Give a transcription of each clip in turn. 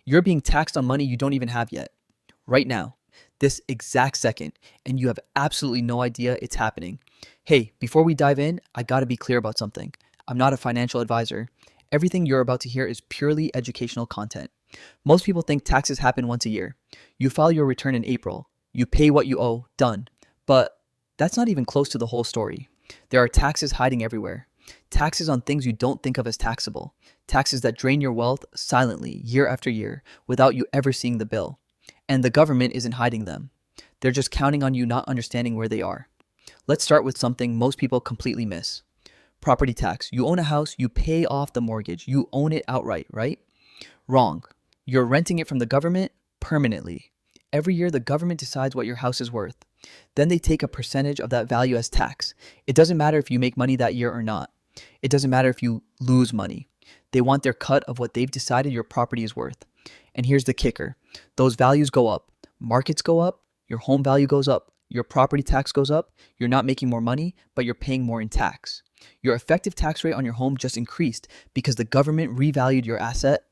You're being taxed on money you don't even have yet, right now, this exact second, and you have absolutely no idea it's happening. Hey, before we dive in, I gotta be clear about something. I'm not a financial advisor. Everything you're about to hear is purely educational content. Most people think taxes happen once a year. You file your return in April, you pay what you owe, done. But that's not even close to the whole story. There are taxes hiding everywhere. Taxes on things you don't think of as taxable. Taxes that drain your wealth silently, year after year, without you ever seeing the bill. And the government isn't hiding them. They're just counting on you not understanding where they are. Let's start with something most people completely miss. Property tax. You own a house, you pay off the mortgage. You own it outright, right? Wrong. You're renting it from the government permanently. Every year, the government decides what your house is worth. Then they take a percentage of that value as tax. It doesn't matter if you make money that year or not. It doesn't matter if you lose money. They want their cut of what they've decided your property is worth. And here's the kicker. Those values go up. Markets go up. Your home value goes up. Your property tax goes up. You're not making more money, but you're paying more in tax. Your effective tax rate on your home just increased because the government revalued your asset.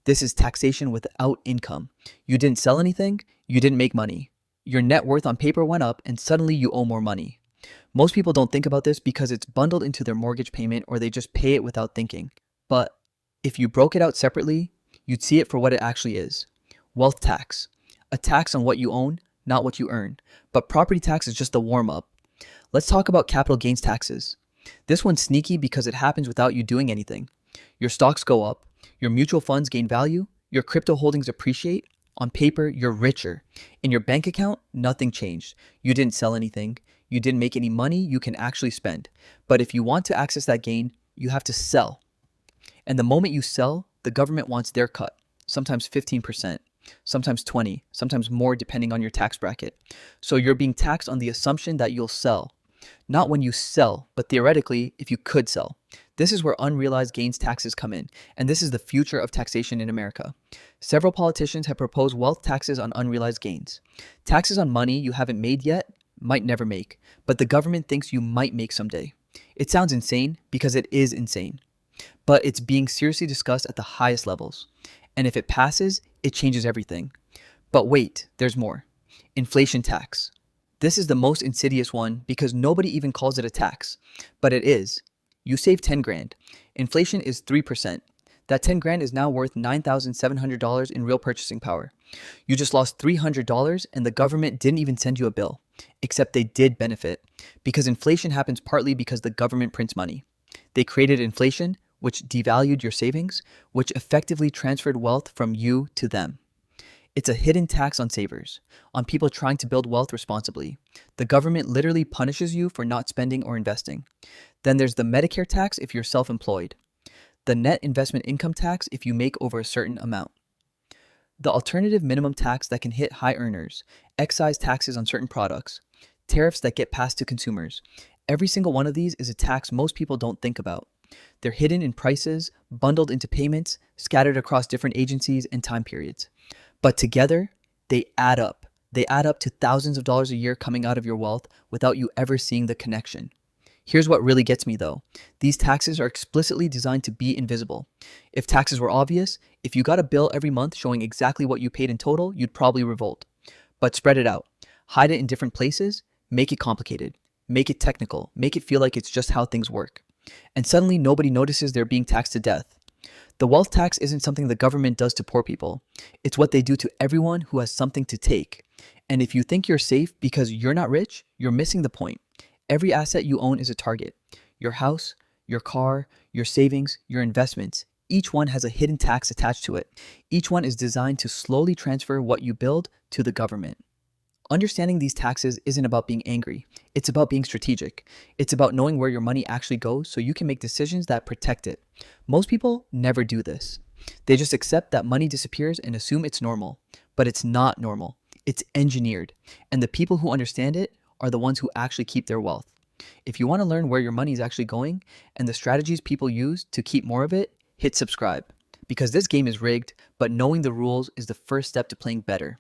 This is taxation without income. You didn't sell anything. You didn't make money. Your net worth on paper went up and suddenly you owe more money. Most people don't think about this because it's bundled into their mortgage payment or they just pay it without thinking. But if you broke it out separately, you'd see it for what it actually is. Wealth tax. A tax on what you own, not what you earn. But property tax is just the warm-up. Let's talk about capital gains taxes. This one's sneaky because it happens without you doing anything. Your stocks go up. Your mutual funds gain value. Your crypto holdings appreciate. On paper, you're richer. In your bank account, nothing changed. You didn't sell anything. You didn't make any money you can actually spend. But if you want to access that gain, you have to sell. And the moment you sell, the government wants their cut, sometimes 15%, sometimes 20%, sometimes more depending on your tax bracket. So you're being taxed on the assumption that you'll sell. Not when you sell, but theoretically, if you could sell. This is where unrealized gains taxes come in, and this is the future of taxation in America. Several politicians have proposed wealth taxes on unrealized gains. Taxes on money you haven't made yet, might never make, but the government thinks you might make someday. It sounds insane because it is insane, but it's being seriously discussed at the highest levels. And if it passes, it changes everything. But wait, there's more. Inflation tax. This is the most insidious one because nobody even calls it a tax, but it is. You save 10 grand. Inflation is 3%. That 10 grand is now worth $9,700 in real purchasing power. You just lost $300 and the government didn't even send you a bill, except they did benefit because inflation happens partly because the government prints money. They created inflation, which devalued your savings, which effectively transferred wealth from you to them. It's a hidden tax on savers, on people trying to build wealth responsibly. The government literally punishes you for not spending or investing. Then there's the Medicare tax if you're self-employed. The net investment income tax if you make over a certain amount. The alternative minimum tax that can hit high earners, excise taxes on certain products, tariffs that get passed to consumers. Every single one of these is a tax most people don't think about. They're hidden in prices, bundled into payments, scattered across different agencies and time periods. But together, they add up. They add up to thousands of dollars a year coming out of your wealth without you ever seeing the connection. Here's what really gets me though. These taxes are explicitly designed to be invisible. If taxes were obvious, if you got a bill every month showing exactly what you paid in total, you'd probably revolt. But spread it out. Hide it in different places. Make it complicated. Make it technical. Make it feel like it's just how things work. And suddenly nobody notices they're being taxed to death. The wealth tax isn't something the government does to poor people. It's what they do to everyone who has something to take. And if you think you're safe because you're not rich, you're missing the point. Every asset you own is a target. Your house, your car, your savings, your investments. Each one has a hidden tax attached to it. Each one is designed to slowly transfer what you build to the government. Understanding these taxes isn't about being angry. It's about being strategic. It's about knowing where your money actually goes so you can make decisions that protect it. Most people never do this. They just accept that money disappears and assume it's normal. But it's not normal. It's engineered. And the people who understand it are the ones who actually keep their wealth. If you want to learn where your money is actually going and the strategies people use to keep more of it, hit subscribe. Because this game is rigged, but knowing the rules is the first step to playing better.